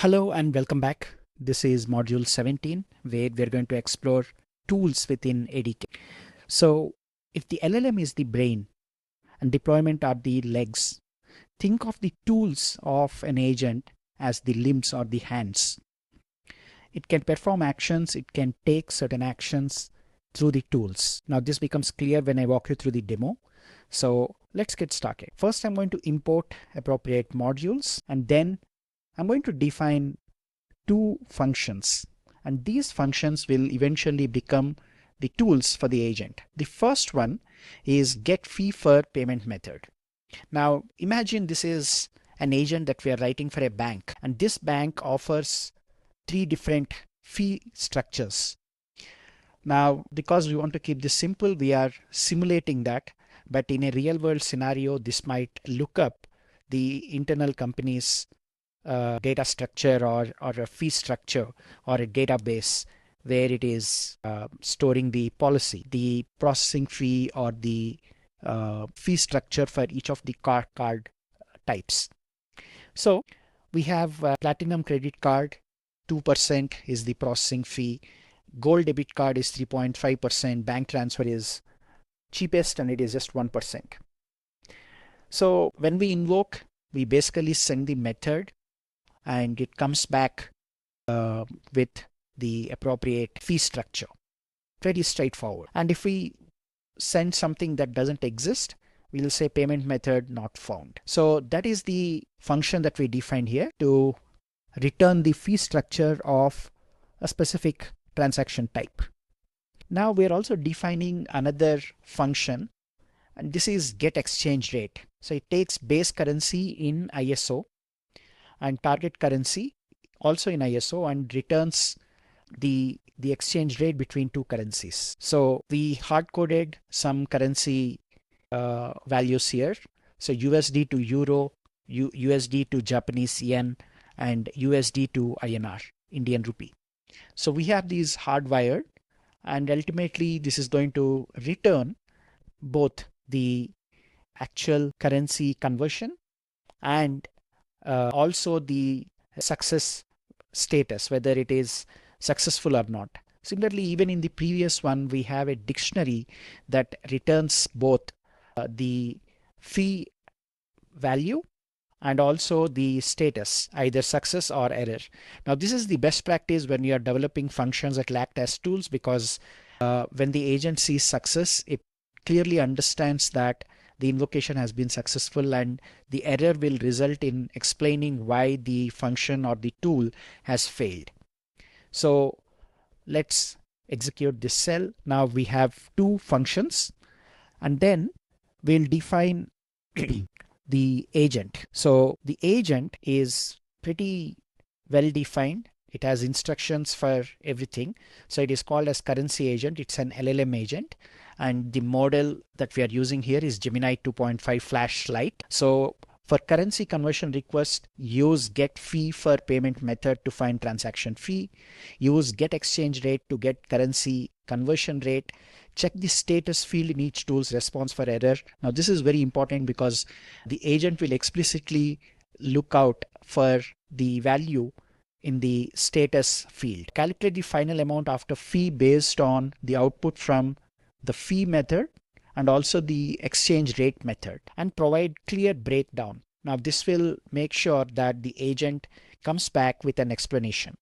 Hello and welcome back. This is module 17 where we're going to explore tools within ADK. So if the LLM is the brain and deployment are the legs, think of the tools of an agent as the limbs or the hands. It can perform actions, it can take certain actions through the tools. Now this becomes clear when I walk you through the demo. So let's get started. First, I'm going to import appropriate modules, and then I'm going to define two functions, and these functions will eventually become the tools for the agent. The first one is get fee for payment method. Now imagine this is an agent that we are writing for a bank, and this bank offers three different fee structures. Now because we want to keep this simple, we are simulating that, but in a real world scenario this might look up the internal company's data structure or a fee structure or a database where it is storing the policy, the processing fee or the fee structure for each of the card types. So we have platinum credit card, 2% is the processing fee. Gold debit card is 3.5%. Bank transfer is cheapest and it is just 1%. So when we invoke, we basically send the method and it comes back with the appropriate fee structure. Pretty straightforward. And if we send something that doesn't exist, we'll say payment method not found. So that is the function that we defined here to return the fee structure of a specific transaction type. Now we're also defining another function, and this is get exchange rate. So it takes base currency in ISO and target currency also in ISO and returns the exchange rate between two currencies. So we hard-coded some currency values here. So USD to Euro, USD to Japanese yen, and USD to INR, Indian rupee. So we have these hardwired, and ultimately this is going to return both the actual currency conversion and also the success status, whether it is successful or not. Similarly, even in the previous one, we have a dictionary that returns both the fee value and also the status, either success or error. Now, this is the best practice when you are developing functions that act as tools, because when the agent sees success, it clearly understands that the invocation has been successful, and the error will result in explaining why the function or the tool has failed. So let's execute this cell. Now we have two functions, and then we'll define the agent. So the agent is pretty well defined. It has instructions for everything. So it is called as currency agent. It's an LLM agent. And the model that we are using here is Gemini 2.5 Flash Lite. So for currency conversion request, use get fee for payment method to find transaction fee. Use get exchange rate to get currency conversion rate. Check the status field in each tool's response for error. Now this is very important because the agent will explicitly look out for the value in the status field. Calculate the final amount after fee based on the output from the fee method and also the exchange rate method, and provide clear breakdown. Now this will make sure that the agent comes back with an explanation.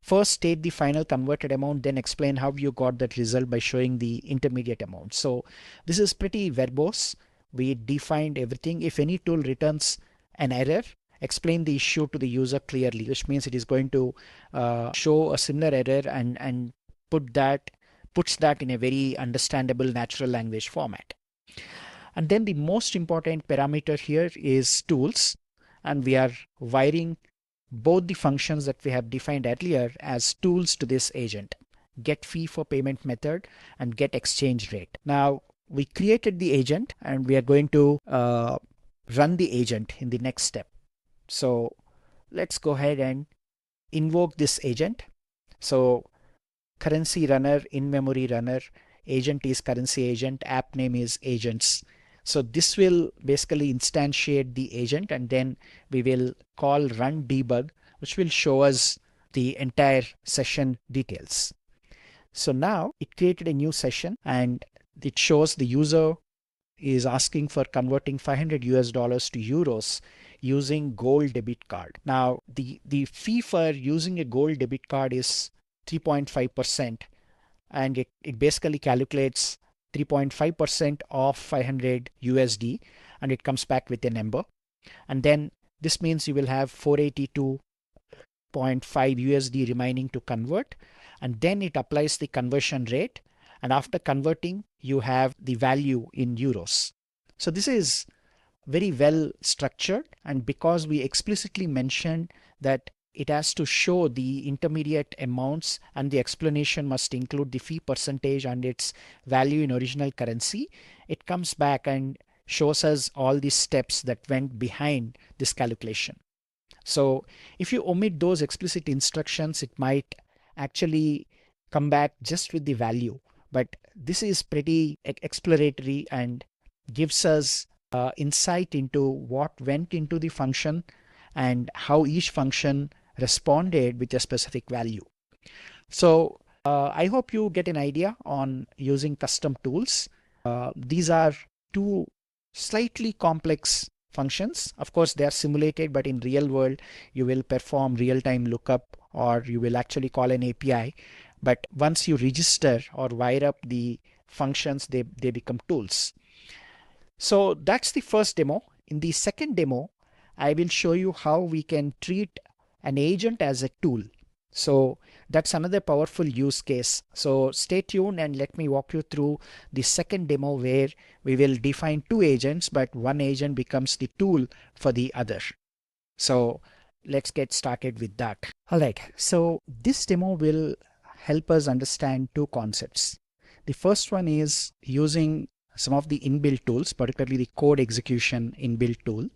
First state the final converted amount, then explain how you got that result by showing the intermediate amount. So this is pretty verbose. We defined everything. If any tool returns an error, explain the issue to the user clearly, which means it is going to show a similar error and puts that in a very understandable natural language format. And then the most important parameter here is tools, and we are wiring both the functions that we have defined earlier as tools to this agent: get fee for payment method and get exchange rate. Now we created the agent and we are going to run the agent in the next step. So let's go ahead and invoke this agent. So currency runner, in-memory runner, agent is currency agent, app name is agents. So this will basically instantiate the agent, and then we will call run debug, which will show us the entire session details. So now it created a new session and it shows the user is asking for converting $500 to euros using gold debit card. Now the fee for using a gold debit card is 3.5%, and it basically calculates 3.5% of 500 USD and it comes back with a number. And then this means you will have 482.5 USD remaining to convert, and then it applies the conversion rate, and after converting you have the value in euros. So this is very well structured, and because we explicitly mentioned that it has to show the intermediate amounts and the explanation must include the fee percentage and its value in original currency, it comes back and shows us all the steps that went behind this calculation. So if you omit those explicit instructions, it might actually come back just with the value. But this is pretty exploratory and gives us insight into what went into the function and how each function responded with a specific value. So I hope you get an idea on using custom tools. These are two slightly complex functions. Of course, they are simulated, but in real world, you will perform real-time lookup or you will actually call an API. But once you register or wire up the functions, they become tools. So that's the first demo. In the second demo, I will show you how we can treat an agent as a tool. So that's another powerful use case. So stay tuned and let me walk you through the second demo where we will define two agents, but one agent becomes the tool for the other. So let's get started with that. All right. So this demo will help us understand two concepts. The first one is using some of the inbuilt tools, particularly the code execution inbuilt tool,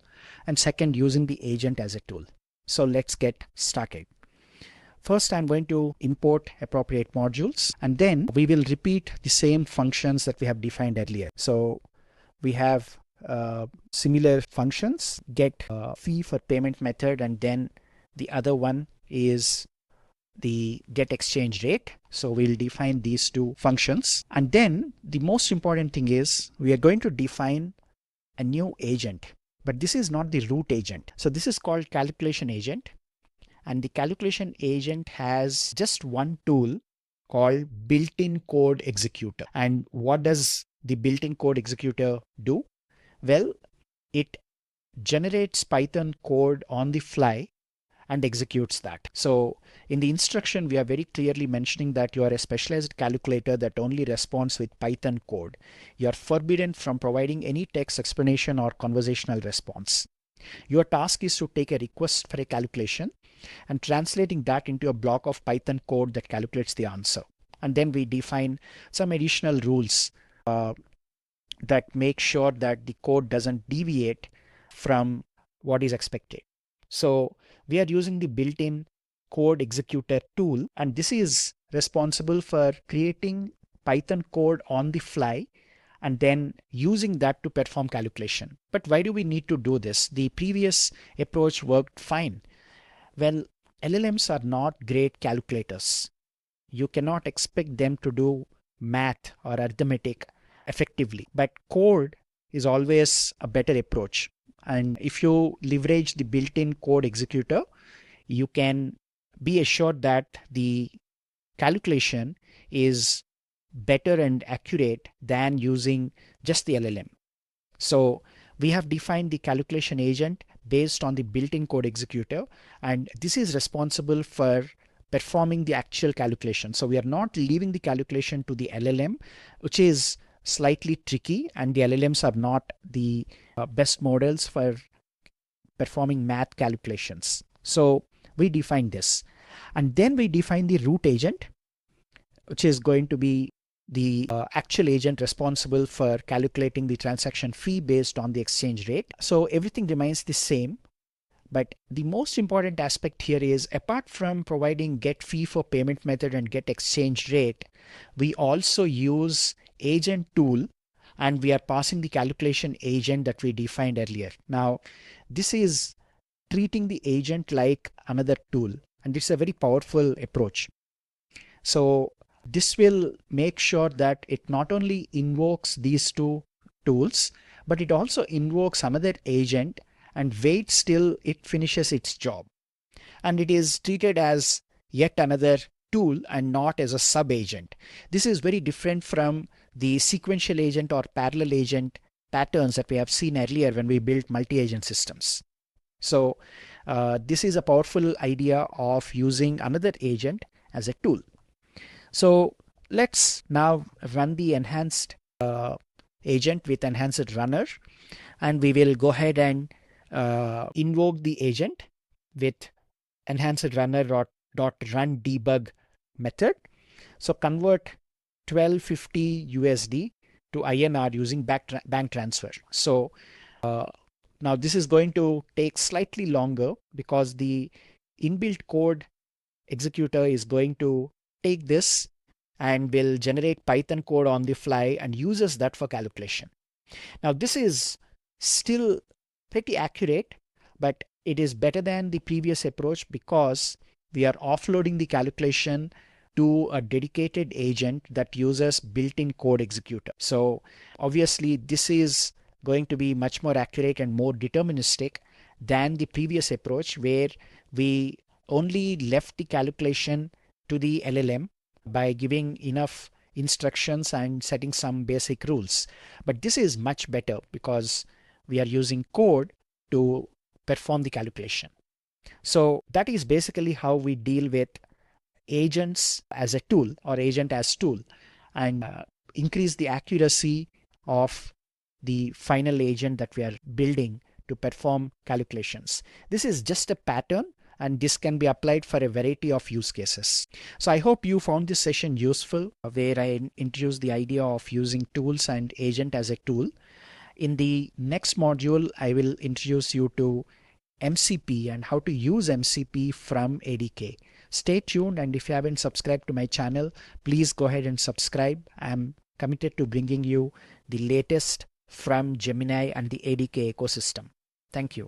and second, using the agent as a tool. So let's get started. First, I'm going to import appropriate modules, and then we will repeat the same functions that we have defined earlier. So we have similar functions, get fee for payment method, and then the other one is the get exchange rate. So we'll define these two functions. And then the most important thing is we are going to define a new agent, but this is not the root agent. So this is called calculation agent. And the calculation agent has just one tool called built-in code executor. And what does the built-in code executor do? Well, it generates Python code on the fly and executes that. So in the instruction, we are very clearly mentioning that you are a specialized calculator that only responds with Python code. You are forbidden from providing any text explanation or conversational response. Your task is to take a request for a calculation and translating that into a block of Python code that calculates the answer. And then we define some additional rules that make sure that the code doesn't deviate from what is expected. So we are using the built-in code executor tool, and this is responsible for creating Python code on the fly and then using that to perform calculation. But why do we need to do this? The previous approach worked fine. Well, LLMs are not great calculators. You cannot expect them to do math or arithmetic effectively, but code is always a better approach. And if you leverage the built-in code executor, you can be assured that the calculation is better and accurate than using just the LLM. So we have defined the calculation agent based on the built-in code executor, and this is responsible for performing the actual calculation. So we are not leaving the calculation to the LLM, which is slightly tricky, and the LLMs are not the best models for performing math calculations. So we define this, and then we define the root agent, which is going to be the actual agent responsible for calculating the transaction fee based on the exchange rate. So everything remains the same. But the most important aspect here is, apart from providing get fee for payment method and get exchange rate, we also use agent tool and we are passing the calculation agent that we defined earlier. Now, this is treating the agent like another tool, and it's a very powerful approach. So this will make sure that it not only invokes these two tools, but it also invokes another agent and waits till it finishes its job. And it is treated as yet another tool and not as a sub agent. This is very different from the sequential agent or parallel agent patterns that we have seen earlier when we built multi-agent systems. So this is a powerful idea of using another agent as a tool. So let's now run the enhanced agent with enhanced runner, and we will go ahead and invoke the agent with enhanced runner dot run debug method. So convert 1250 USD to INR using bank transfer. So now this is going to take slightly longer because the inbuilt code executor is going to take this and will generate Python code on the fly and uses that for calculation. Now this is still pretty accurate, but it is better than the previous approach because we are offloading the calculation to a dedicated agent that uses built-in code executor. So obviously this is going to be much more accurate and more deterministic than the previous approach where we only left the calculation to the LLM by giving enough instructions and setting some basic rules. But this is much better because we are using code to perform the calculation. So that is basically how we deal with agents as a tool or agent as tool and increase the accuracy of the final agent that we are building to perform calculations. This is just a pattern, and this can be applied for a variety of use cases. So I hope you found this session useful, where I introduced the idea of using tools and agent as a tool. In the next module, I will introduce you to MCP and how to use MCP from ADK. Stay tuned, and if you haven't subscribed to my channel, please go ahead and subscribe. I'm committed to bringing you the latest from Gemini and the ADK ecosystem. Thank you.